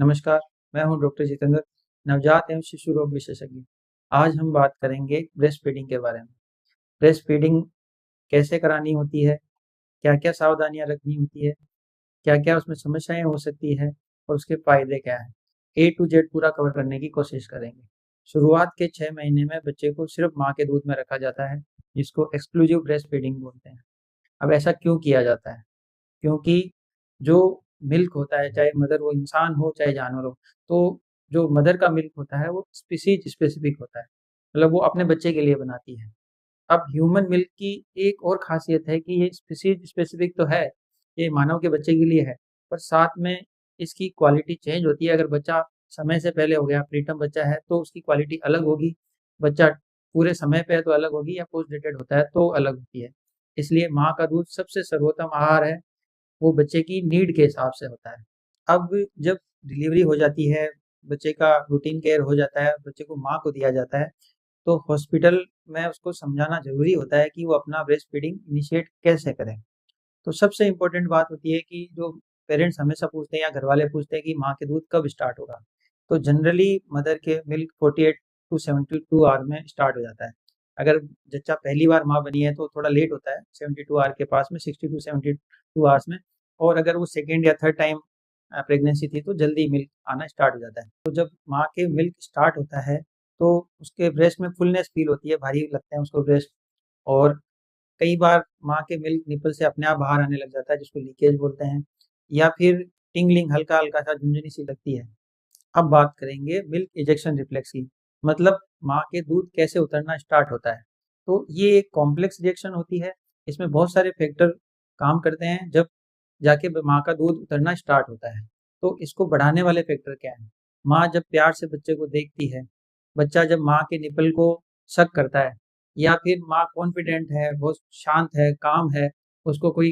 नमस्कार, मैं हूं डॉक्टर जितेंद्र, नवजात एवं शिशु रोग विशेषज्ञ। आज हम बात करेंगे ब्रेस्ट फीडिंग के बारे में। ब्रेस्ट फीडिंग कैसे करानी होती है, क्या-क्या सावधानियां रखनी होती है, क्या-क्या उसमें समस्याएं हो सकती है और उसके फायदे क्या हैं। ए टू जेड पूरा कवर करने की कोशिश करेंगे। शुरुआत के 6 महीने में बच्चे को सिर्फ माँ के दूध में रखा जाता है, जिसको एक्सक्लूसिव ब्रेस्ट फीडिंग बोलते हैं। अब ऐसा क्यों किया जाता है? क्योंकि जो मिल्क होता है, चाहे मदर वो इंसान हो चाहे जानवर हो, तो जो मदर का मिल्क होता है वो स्पीशीज स्पेसिफिक होता है, मतलब वो अपने बच्चे के लिए बनाती है। अब ह्यूमन मिल्क की एक और खासियत है कि ये स्पीशीज स्पेसिफिक तो है, ये मानव के बच्चे के लिए है, पर साथ में इसकी क्वालिटी चेंज होती है। अगर बच्चा समय से पहले हो गया, प्रीटर्म बच्चा है, तो उसकी क्वालिटी अलग होगी। बच्चा पूरे समय पे है तो अलग होगी, या पोस्ट डेटेड होता है तो अलग होती है। इसलिए माँ का दूध सबसे सर्वोत्तम आहार है, वो बच्चे की नीड के हिसाब से होता है। अब जब डिलीवरी हो जाती है, बच्चे का रूटीन केयर हो जाता है, बच्चे को माँ को दिया जाता है, तो हॉस्पिटल में उसको समझाना ज़रूरी होता है कि वो अपना ब्रेस्ट फीडिंग इनिशिएट कैसे करें। तो सबसे इम्पोर्टेंट बात होती है कि जो पेरेंट्स हमेशा पूछते हैं या घरवाले पूछते हैं कि माँ के दूध कब स्टार्ट होगा? तो जनरली मदर के मिल्क 48 टू 72 आवर में स्टार्ट हो जाता है। अगर बच्चा पहली बार माँ बनी है तो थोड़ा लेट होता है, 72 आवर के पास में, 60 टू 72 आवर्स में। और अगर वो सेकंड या थर्ड टाइम प्रेगनेंसी थी तो जल्दी मिल्क आना स्टार्ट हो जाता है। तो जब माँ के मिल्क स्टार्ट होता है तो उसके ब्रेस्ट में फुलनेस फील होती है, भारी लगते हैं उसको ब्रेस्ट। और कई बार माँ के मिल्क निपल से अपने आप बाहर आने लग जाता है, जिसको लीकेज बोलते हैं, या फिर टिंगलिंग हल्का-हल्का सा झुनझुनी सी लगती है। अब बात करेंगे मिल्क इजेक्शन रिफ्लेक्स की, मतलब माँ के दूध कैसे उतरना स्टार्ट होता है। तो ये एक कॉम्प्लेक्स रिएक्शन होती है, इसमें बहुत सारे फैक्टर काम करते हैं जब जाके माँ का दूध उतरना स्टार्ट होता है। तो इसको बढ़ाने वाले फैक्टर क्या हैं? माँ जब प्यार से बच्चे को देखती है, बच्चा जब माँ के निपल को सक करता है, या फिर माँ कॉन्फिडेंट है, बहुत शांत है, काम है, उसको कोई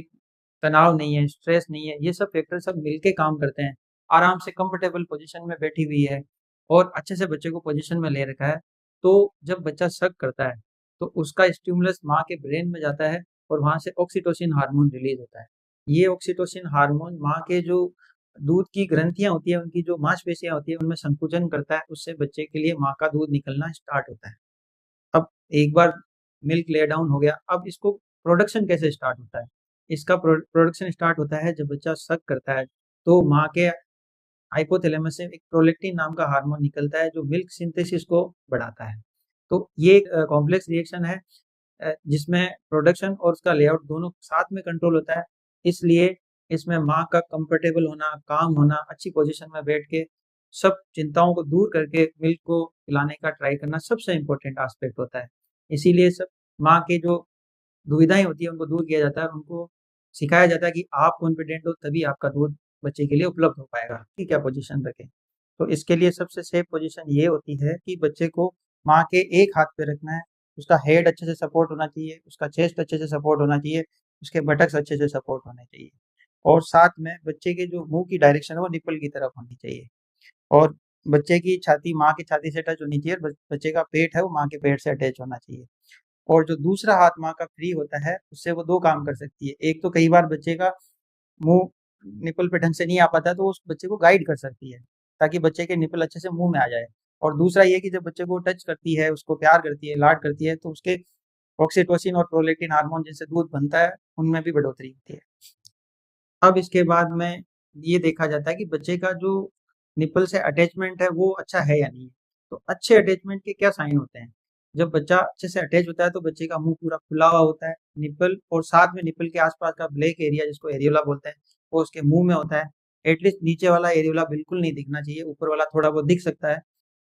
तनाव नहीं है, स्ट्रेस नहीं है, ये सब फैक्टर सब मिलके काम करते हैं। आराम से कंफर्टेबल पोज़ीशन में बैठी हुई है और अच्छे से बच्चे को पोज़ीशन में ले रखा है। तो जब बच्चा सक करता है, तो उसका स्टिमुलस माँ के ब्रेन में जाता है और वहाँ से ऑक्सीटोसिन हार्मोन रिलीज़ होता है। ये ऑक्सीटोसिन हार्मोन माँ के जो दूध की ग्रंथियाँ होती हैं, उनकी जो मांसपेशियाँ होती हैं, उनमें संकुचन करता है, उससे बच्चे के लिए माँ का दूध निकलना स्टार्ट होता है। अब एक बार मिल्क ले डाउन हो गया, अब इसको प्रोडक्शन कैसे स्टार्ट होता है? इसका प्रोडक्शन स्टार्ट होता है जब बच्चा सक करता है, तो माँ के हाइपोथैलेमस से एक प्रोलैक्टिन नाम का हार्मोन निकलता है जो मिल्क सिंथेसिस को बढ़ाता है। तो ये एक कॉम्प्लेक्स रिएक्शन है, जिसमें प्रोडक्शन और उसका लेआउट दोनों साथ में कंट्रोल होता है। इसलिए इसमें माँ का कंफर्टेबल होना, काम होना, अच्छी पोज़ीशन में बैठ के सब चिंताओं को दूर करके मिल्क को पिलाने का ट्राई करना सबसे इम्पोर्टेंट एस्पेक्ट होता है। इसीलिए सब माँ के जो दुविधाएँ होती हैं उनको दूर किया जाता है और उनको सिखाया जाता है कि आप कॉन्फिडेंट हो तभी आपका दूध बच्चे के लिए उपलब्ध हो पाएगा कि क्या पोज़ीशन रखें। तो इसके लिए सबसे सेफ पोज़ीशन ये होती है कि बच्चे को माँ के एक हाथ पे रखना है, उसका हेड अच्छे से सपोर्ट होना चाहिए, उसका चेस्ट अच्छे से सपोर्ट होना चाहिए, उसके बटक्स अच्छे से सपोर्ट होने चाहिए, और साथ में बच्चे के जो मुँह की डायरेक्शन है वो निप्पल की तरफ होनी चाहिए। और बच्चे की छाती माँ की छाती से टच होनी चाहिए, और बच्चे का पेट है वो माँ के पेट से अटैच होना चाहिए। और जो दूसरा हाथ माँ का फ्री होता है, उससे वो 2 काम कर सकती है। एक तो कई बार बच्चे का मुँह निपल पे ढंग से नहीं आ पाता है, तो उस बच्चे को गाइड कर सकती है, ताकि बच्चे के निपल अच्छे से मुँह में आ जाए। और दूसरा ये कि जब बच्चे को टच करती है, उसको प्यार करती है, लाड करती है, तो उसके ऑक्सीटोसिन और प्रोलैक्टिन हार्मोन जिनसे दूध बनता है, उनमें भी बढ़ोतरी होती है। अब इसके बाद में ये देखा जाता है कि बच्चे का जो निपल से अटैचमेंट है वो अच्छा है या नहीं है। तो अच्छे अटैचमेंट के क्या साइन होते हैं? जब बच्चा अच्छे से अटैच होता है तो बच्चे का मुँह पूरा खुला हुआ होता है, निपल और साथ में निपल के आस-पास का ब्लैक एरिया जिसको एरियोला बोलते हैं, वो उसके मुँह में होता है। एटलीस्ट नीचे वाला एरियोला बिल्कुल नहीं दिखना चाहिए, ऊपर वाला थोड़ा बहुत दिख सकता है।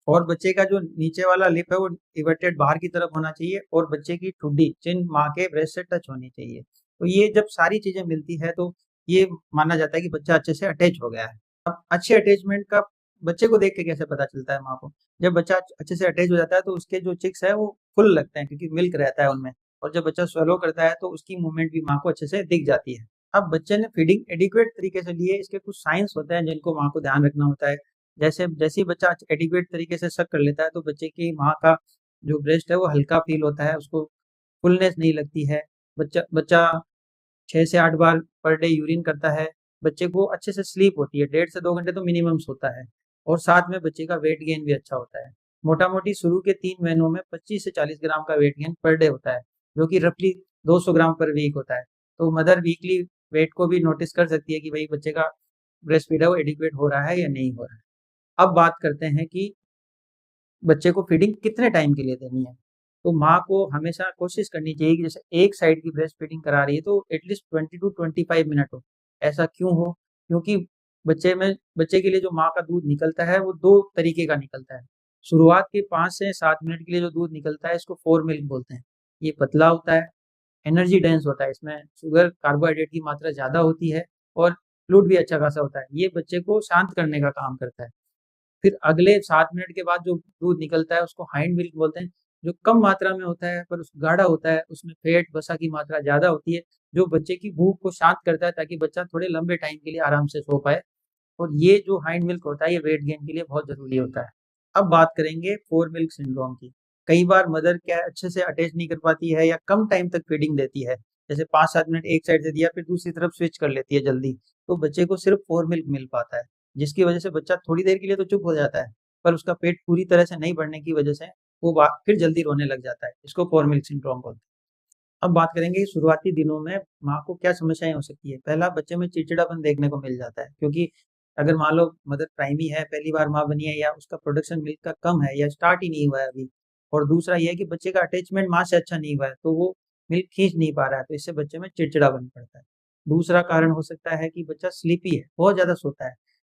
और बच्चे का जो नीचे वाला लिप है वो इवर्टेड बाहर की तरफ होना चाहिए, और बच्चे की ठुड्डी चिन माँ के ब्रेस्ट से टच होनी चाहिए। तो ये जब सारी चीज़ें मिलती है तो ये माना जाता है कि बच्चा अच्छे से अटैच हो गया है। अब अच्छे अटैचमेंट का बच्चे को देख के कैसे पता चलता है माँ को? जब बच्चा अच्छे से अटैच हो जाता है तो उसके जो चिक्स है वो फुल लगते हैं, क्योंकि मिल्क रहता है उनमें, और जब बच्चा स्वैलो करता है तो उसकी मूवमेंट भी माँ को अच्छे से दिख जाती है। अब बच्चे ने फीडिंग एडिक्वेट तरीके से ली है, इसके कुछ साइन्स होते हैं जिनको माँ को ध्यान रखना होता है। जैसे ही बच्चा एडिक्वेट तरीके से सक कर लेता है तो बच्चे की माँ का जो ब्रेस्ट है वो हल्का फील होता है, उसको फुलनेस नहीं लगती है। बच्चा बच्चा 6 से 8 बार पर डे यूरिन करता है, बच्चे को अच्छे से स्लीप होती है, 1.5 से 2 घंटे तो मिनिमम सोता है, और साथ में बच्चे का वेट गेन भी अच्छा होता है। मोटा मोटी शुरू के 3 महीनों में 25 से 40 ग्राम का वेट गेन पर डे होता है, जो कि रफली 200 ग्राम पर वीक होता है। तो मदर वीकली वेट को भी नोटिस कर सकती है कि भाई बच्चे का ब्रेस्ट फीड है वो एडिक्वेट हो रहा है या नहीं हो रहा है। अब बात करते हैं कि बच्चे को फीडिंग कितने टाइम के लिए देनी है। तो माँ को हमेशा कोशिश करनी चाहिए कि जैसे एक साइड की ब्रेस्ट फीडिंग करा रही है तो एटलीस्ट 20 to 25 मिनट हो। ऐसा क्यों हो? क्योंकि बच्चे के लिए जो माँ का दूध निकलता है वो 2 तरीके का निकलता है। शुरुआत के 5 से 7 मिनट के लिए जो दूध निकलता है इसको फोर मिल्क बोलते हैं। ये पतला होता है, एनर्जी डेंस होता है, इसमें शुगर, कार्बोहाइड्रेट की मात्रा ज़्यादा होती है और फ्लूइड भी अच्छा खासा होता है। ये बच्चे को शांत करने का काम करता है। फिर अगले 7 मिनट के बाद जो दूध निकलता है उसको हाइंड मिल्क बोलते हैं, जो कम मात्रा में होता है पर गाढ़ा होता है, उसमें फैट, वसा की मात्रा ज़्यादा होती है, जो बच्चे की भूख को शांत करता है ताकि बच्चा थोड़े लंबे टाइम के लिए आराम से सो पाए। और ये जो हाइंड मिल्क होता है ये वेट गेन के लिए बहुत ज़रूरी होता है। अब बात करेंगे फोर मिल्क सिंड्रोम की। कई बार मदर क्या है अच्छे से अटैच नहीं कर पाती है या कम टाइम तक फीडिंग देती है। जैसे 5-7 मिनट एक साइड से दिया फिर दूसरी तरफ स्विच कर लेती है जल्दी, तो बच्चे को सिर्फ फोर मिल्क मिल पाता है, जिसकी वजह से बच्चा थोड़ी देर के लिए तो चुप हो जाता है, पर उसका पेट पूरी तरह से नहीं भरने की वजह से वो फिर जल्दी रोने लग जाता है। इसको फोर मिल्क सिंड्रोम बोलते हैं। अब बात करेंगे कि शुरुआती दिनों में माँ को क्या समस्याएं हो सकती है। पहला, बच्चे में चिड़चिड़ापन देखने को मिल जाता है, क्योंकि अगर मान लो मदर प्राइमी है, पहली बार माँ बनी है, या उसका प्रोडक्शन मिल्क का कम है या स्टार्ट ही नहीं हुआ है अभी, और दूसरा ये है कि बच्चे का अटैचमेंट माँ से अच्छा नहीं हुआ है, तो वो मिल्क खींच नहीं पा रहा है, तो इससे बच्चे में चिड़चिड़ापन पड़ता है। दूसरा कारण हो सकता है कि बच्चा स्लीपी है, बहुत ज़्यादा सोता है।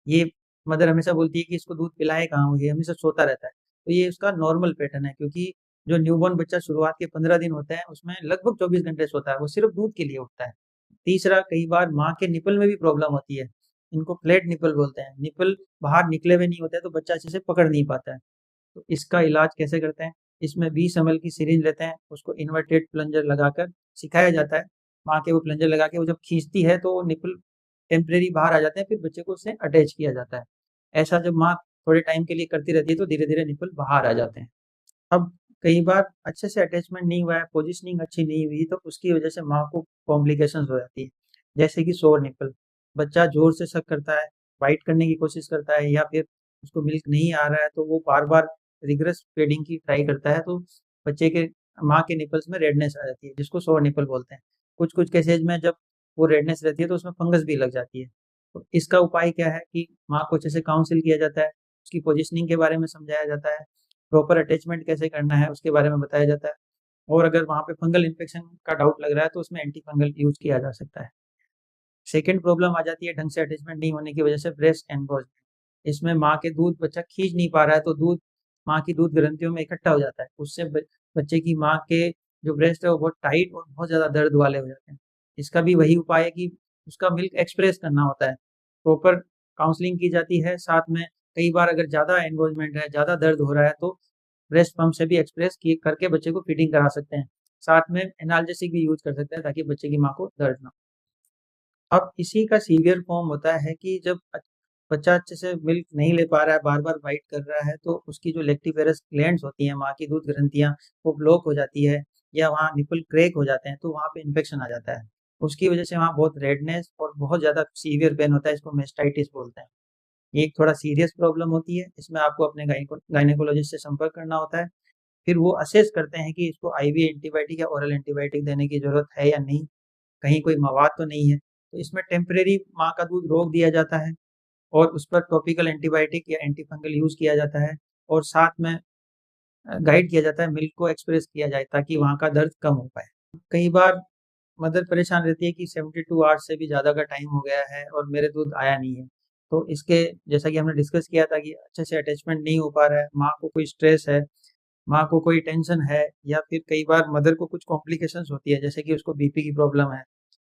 ये मदर हमेशा बोलती है कि इसको दूध पिलाए कहाँ, वो ये हमेशा सोता रहता है। तो ये उसका नॉर्मल पैटर्न है, क्योंकि जो न्यूबॉर्न बच्चा शुरुआत के 15 दिन होते हैं उसमें लगभग 24 घंटे सोता है, वो सिर्फ दूध के लिए उठता है। तीसरा, कई बार माँ के निपल में भी प्रॉब्लम होती है, इनको फ्लैट निपल बोलते हैं, निपल बाहर निकले हुए नहीं होते हैं तो बच्चा अच्छे से पकड़ नहीं पाता है। तो इसका इलाज कैसे करते हैं? इसमें 20 ml की सिरिंज लेते हैं, उसको इन्वर्टेड प्लंजर लगाकर सिखाया जाता है। माँ के वो प्लंजर लगा के वो जब खींचती है तो वो निपल टेम्परेरी बाहर आ जाते हैं, फिर बच्चे को उससे अटैच किया जाता है। ऐसा जब माँ थोड़े टाइम के लिए करती रहती है तो धीरे धीरे निपल बाहर आ जाते हैं। अब कई बार अच्छे से अटैचमेंट नहीं हुआ है, पोजीशनिंग अच्छी नहीं हुई, तो उसकी वजह से माँ को कॉम्प्लिकेशंस हो जाती है, जैसे कि सोर निपल। बच्चा जोर से शक करता है, बाइट करने की कोशिश करता है, या फिर उसको मिल्क नहीं आ रहा है तो वो बार बार रिग्रेस फीडिंग की ट्राई करता है, तो बच्चे के माँ के निपल्स में रेडनेस आ जाती है, जिसको सोर निपल बोलते हैं। कुछ कुछ केसेज में जब वो रेडनेस रहती है तो उसमें फंगस भी लग जाती है। तो इसका उपाय क्या है कि माँ को अच्छे से काउंसिल किया जाता है, उसकी पोजिशनिंग के बारे में समझाया जाता है, प्रॉपर अटैचमेंट कैसे करना है उसके बारे में बताया जाता है, और अगर वहाँ पे फंगल इन्फेक्शन का डाउट लग रहा है तो उसमें एंटी फंगल यूज किया जा सकता है। सेकंड प्रॉब्लम आ जाती है ढंग से अटैचमेंट नहीं होने की वजह से ब्रेस्ट एनगोर्जमेंट। इसमें माँ के दूध बच्चा खींच नहीं पा रहा है तो दूध माँ की दूध ग्रंथियों में इकट्ठा हो जाता है, उससे बच्चे की माँ के जो ब्रेस्ट है वो बहुत टाइट और बहुत ज़्यादा दर्द वाले हो जाते हैं। इसका भी वही उपाय है कि उसका मिल्क एक्सप्रेस करना होता है, प्रॉपर काउंसलिंग की जाती है, साथ में कई बार अगर ज़्यादा एनगोर्जमेंट है, ज़्यादा दर्द हो रहा है तो ब्रेस्ट पंप से भी एक्सप्रेस किए करके बच्चे को फीडिंग करा सकते हैं। साथ में एनाल्जेसिक भी यूज कर सकते हैं ताकि बच्चे की माँ को दर्द ना हो। अब इसी का सीवियर फॉर्म होता है कि जब बच्चा अच्छे से मिल्क नहीं ले पा रहा है, बार-बार बाइट कर रहा है, तो उसकी जो लेक्टिफेरस ग्लैंड्स होती हैं, माँ की दूध ग्रंथियाँ, वो ब्लॉक हो जाती है, या वहाँ निपल क्रैक हो जाते हैं, तो वहाँ पे इन्फेक्शन आ जाता है। उसकी वजह से वहाँ बहुत रेडनेस और बहुत ज़्यादा सीवियर पेन होता है, इसको मेस्टाइटिस बोलते हैं। ये एक थोड़ा सीरियस प्रॉब्लम होती है, इसमें आपको अपने गायनेकोलॉजिस्ट से संपर्क करना होता है। फिर वो असेस करते हैं कि इसको आईवी एंटीबायोटिक या ओरल एंटीबायोटिक देने की ज़रूरत है या नहीं, कहीं कोई मवाद तो नहीं है। तो इसमें टेम्परेरी माँ का दूध रोक दिया जाता है, और उस पर टॉपिकल एंटीबायोटिक या एंटी फंगल यूज़ किया जाता है, और साथ में गाइड किया जाता है, मिल्क को एक्सप्रेस किया जाए ताकि वहाँ का दर्द कम हो पाए। कई बार मदर परेशान रहती है कि 72 आवर्स से भी ज़्यादा का टाइम हो गया है और मेरे दूध आया नहीं है। तो इसके, जैसा कि हमने डिस्कस किया था, कि अच्छे से अटैचमेंट नहीं हो पा रहा है, माँ को कोई स्ट्रेस है, माँ को कोई टेंशन है, या फिर कई बार मदर को कुछ कॉम्प्लिकेशंस होती है, जैसे कि उसको बीपी की प्रॉब्लम है,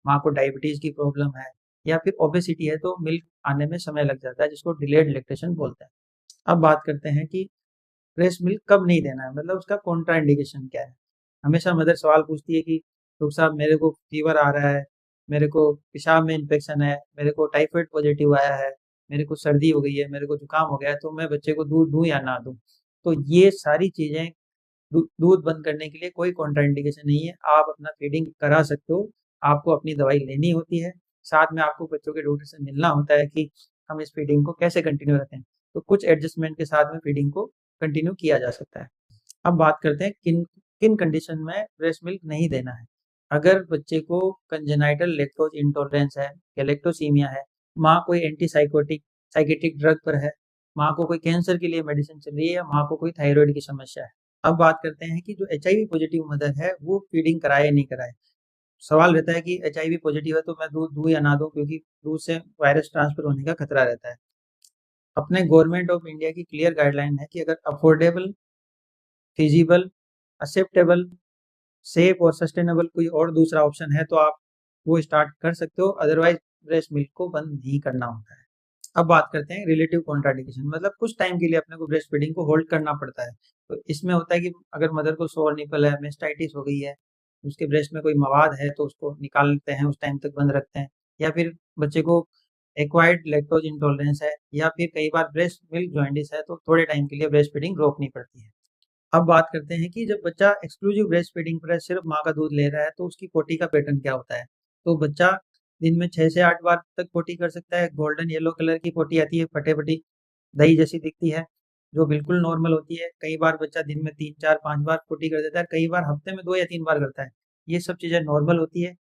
माँ को डायबिटीज़ की प्रॉब्लम है, या फिर ओबेसिटी है, तो मिल्क आने में समय लग जाता है, जिसको डिलेड लैक्टेशन बोलते हैं। अब बात करते हैं कि ब्रेस्ट मिल्क कब नहीं देना है, मतलब उसका कॉन्ट्रा इंडिकेशन क्या है। हमेशा मदर सवाल पूछती है कि डॉक्टर साहब मेरे को फीवर आ रहा है, मेरे को पेशाब में इन्फेक्शन है, मेरे को टाइफाइड पॉजिटिव आया है, मेरे को सर्दी हो गई है, मेरे को जुकाम हो गया है, तो मैं बच्चे को दूध दूँ या ना दूँ? तो ये सारी चीज़ें, दूध बंद करने के लिए कोई कॉन्ट्रा इंडिकेशन नहीं है, आप अपना फीडिंग करा सकते हो, आपको अपनी दवाई लेनी होती है, साथ में आपको बच्चों के डॉक्टर से मिलना होता है कि हम इस फीडिंग को कैसे कंटिन्यू रखें। तो कुछ एडजस्टमेंट के साथ में फीडिंग को कंटिन्यू किया जा सकता है। अब बात करते हैं किन किन कंडीशन में ब्रेस्ट मिल्क नहीं देना है। अगर बच्चे को कंजेनाइटल लैक्टोज इंटॉलरेंस है या लैक्टोसीमिया है, माँ कोई साइकेट्रिक ड्रग पर है, माँ को कोई कैंसर के लिए मेडिसिन चल रही है या माँ को कोई थायराइड की समस्या है। अब बात करते हैं कि जो HIV पॉजिटिव मदर है वो फीडिंग कराए या नहीं कराए। सवाल रहता है कि HIV पॉजिटिव है तो मैं दूध दूँ या ना दूँ, क्योंकि दूध से वायरस ट्रांसफर होने का खतरा रहता है। अपने गवर्नमेंट ऑफ इंडिया की क्लियर गाइडलाइन है कि अगर अफोर्डेबल, फिजिबल, एक्सेप्टेबल, सेफ और सस्टेनेबल कोई और दूसरा ऑप्शन है तो आप वो स्टार्ट कर सकते हो, अदरवाइज ब्रेस्ट मिल्क को बंद नहीं करना होता है। अब बात करते हैं रिलेटिव कॉन्ट्राडिक्शन, मतलब कुछ टाइम के लिए अपने को ब्रेस्ट फीडिंग को होल्ड करना पड़ता है। तो इसमें होता है कि अगर मदर को सोर निपल है, मेस्टाइटिस हो गई है, उसके ब्रेस्ट में कोई मवाद है तो उसको निकाल लेते हैं, उस टाइम तक बंद रखते हैं। या फिर बच्चे को एक्वायर्ड लैक्टोज इंटॉलरेंस है या फिर कई बार ब्रेस्ट मिल्क जॉइंडिस है तो थोड़े टाइम के लिए ब्रेस्ट फीडिंग रोकनी पड़ती है। अब बात करते हैं कि जब बच्चा एक्सक्लूसिव ब्रेस्ट फीडिंग पर है, सिर्फ माँ का दूध ले रहा है, तो उसकी पोटी का पैटर्न क्या होता है। तो बच्चा दिन में 6 से 8 बार तक पोटी कर सकता है। गोल्डन येलो कलर की पोटी आती है, फटे-फटी दही जैसी दिखती है, जो बिल्कुल नॉर्मल होती है। कई बार बच्चा दिन में 3, 4, 5 बार पोटी कर देता है, कई बार हफ्ते में 2 या 3 बार करता है। ये सब चीज़ें नॉर्मल होती है।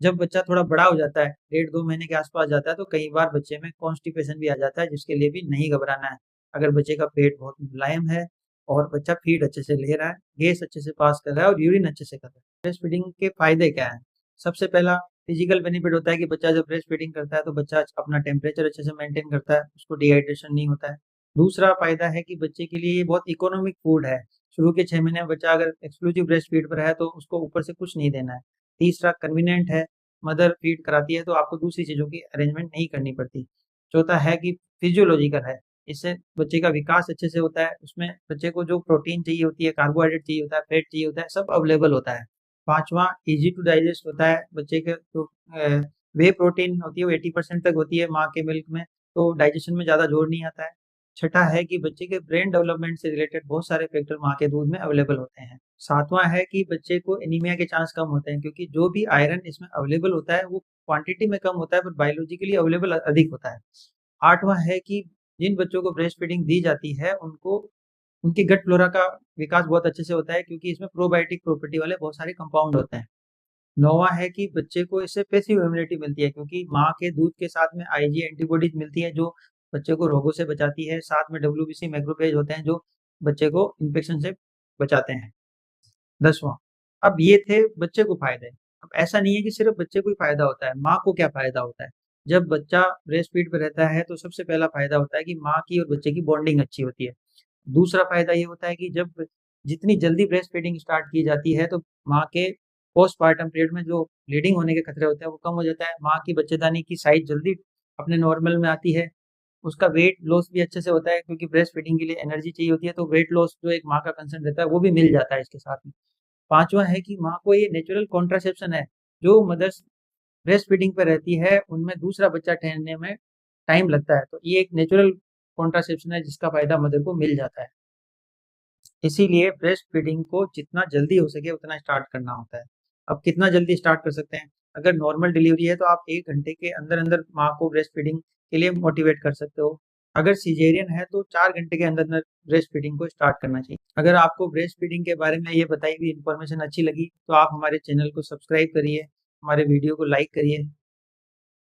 जब बच्चा थोड़ा बड़ा हो जाता है, 1.5-2 महीने के आस-पास जाता है, तो कई बार बच्चे में कॉन्स्टिपेशन भी आ जाता है, जिसके लिए भी नहीं घबराना है। अगर बच्चे का पेट बहुत मुलायम है और बच्चा फीड अच्छे से ले रहा है, गैस अच्छे से पास कर रहा है और यूरिन अच्छे से कर रहा है। ब्रेस्ट फीडिंग के फ़ायदे क्या हैं? सबसे पहला फिजिकल बेनिफिट होता है कि बच्चा जब ब्रेस्ट फीडिंग करता है, तो बच्चा अपना टेम्परेचर अच्छे से मेंटेन करता है, उसको डिहाइड्रेशन नहीं होता है। दूसरा फ़ायदा है कि बच्चे के लिए ये बहुत इकोनॉमिक फूड है। शुरू के 6 महीने में बच्चा अगर एक्सक्लूसिव ब्रेस्ट फीड पर है, तो उसको ऊपर से कुछ नहीं देना है। तीसरा कन्वीनिएंट है, मदर फीड कराती है तो आपको दूसरी चीज़ों की अरेंजमेंट नहीं करनी पड़ती। चौथा है कि फिजियोलॉजिकल है, इससे बच्चे का विकास अच्छे से होता है, उसमें बच्चे को जो प्रोटीन चाहिए होती है, कार्बोहाइड्रेट चाहिए होता है, फैट चाहिए होता है, सब अवेलेबल होता है। पाँचवाँ ईज़ी टू डाइजेस्ट होता है, बच्चे के जो व्हे प्रोटीन होती है वो 80% तक होती है माँ के मिल्क में, तो डाइजेशन में ज़्यादा जोर नहीं आता है। छठा है कि बच्चे के ब्रेन डेवलपमेंट से रिलेटेड बहुत सारे फैक्टर माँ के दूध में अवेलेबल होते हैं। सातवां है कि बच्चे को एनीमिया के चांस कम होते हैं, क्योंकि जो भी आयरन इसमें अवेलेबल होता है वो क्वांटिटी में कम होता है पर बायोलॉजिकली अवेलेबल अधिक होता है। आठवां है कि जिन बच्चों को ब्रेस्ट फीडिंग दी जाती है उनको उनकी गट फ्लोरा का विकास बहुत अच्छे से होता है, क्योंकि इसमें प्रोबायोटिक प्रॉपर्टी वाले बहुत सारे कंपाउंड होते हैं। नौवां है कि बच्चे को इससे पैसिव इम्यूनिटी मिलती है, क्योंकि माँ के दूध के साथ में आईजी एंटीबॉडीज मिलती है जो बच्चे को रोगों से बचाती है। साथ में डब्ल्यूबीसी मैक्रोफेज होते हैं जो बच्चे को इन्फेक्शन से बचाते हैं। 10वां, अब ये थे बच्चे को फ़ायदे। अब ऐसा नहीं है कि सिर्फ़ बच्चे को ही फ़ायदा होता है, माँ को क्या फ़ायदा होता है? जब बच्चा ब्रेस्ट फीड पे रहता है तो सबसे पहला फ़ायदा होता है कि माँ की और बच्चे की बॉन्डिंग अच्छी होती है। दूसरा फ़ायदा ये होता है कि जब जितनी जल्दी ब्रेस्ट फीडिंग स्टार्ट की जाती है तो माँ के पोस्टपार्टम पीरियड में जो ब्लीडिंग होने के खतरे होते हैं वो कम हो जाता है। माँ की बच्चेदानी की साइज़ जल्दी अपने नॉर्मल में आती है। उसका वेट लॉस भी अच्छे से होता है, क्योंकि ब्रेस्ट फीडिंग के लिए एनर्जी चाहिए होती है, तो वेट लॉस जो एक माँ का कंसर्न रहता है वो भी मिल जाता है इसके साथ में। पाँचवाँ है कि माँ को ये नेचुरल कॉन्ट्रासेप्शन है, जो मदर्स ब्रेस्ट फीडिंग पे रहती है, उनमें दूसरा बच्चा ठहरने में टाइम लगता है, तो ये एक नेचुरल कॉन्ट्रासेप्शन है जिसका फ़ायदा मदर को मिल जाता है। इसीलिए ब्रेस्ट फीडिंग को जितना जल्दी हो सके उतना स्टार्ट करना होता है। अब कितना जल्दी स्टार्ट कर सकते हैं? अगर नॉर्मल डिलीवरी है तो आप 1 घंटे के अंदर-अंदर माँ को ब्रेस्ट फीडिंग के लिए मोटिवेट कर सकते हो। अगर सिज़ेरियन है तो 4 घंटे के अंदर-अंदर ब्रेस्ट फीडिंग को स्टार्ट करना चाहिए। अगर आपको ब्रेस्ट फीडिंग के बारे में ये बताई हुई इन्फॉर्मेशन अच्छी लगी तो आप हमारे चैनल को सब्सक्राइब करिए, हमारे वीडियो को लाइक करिए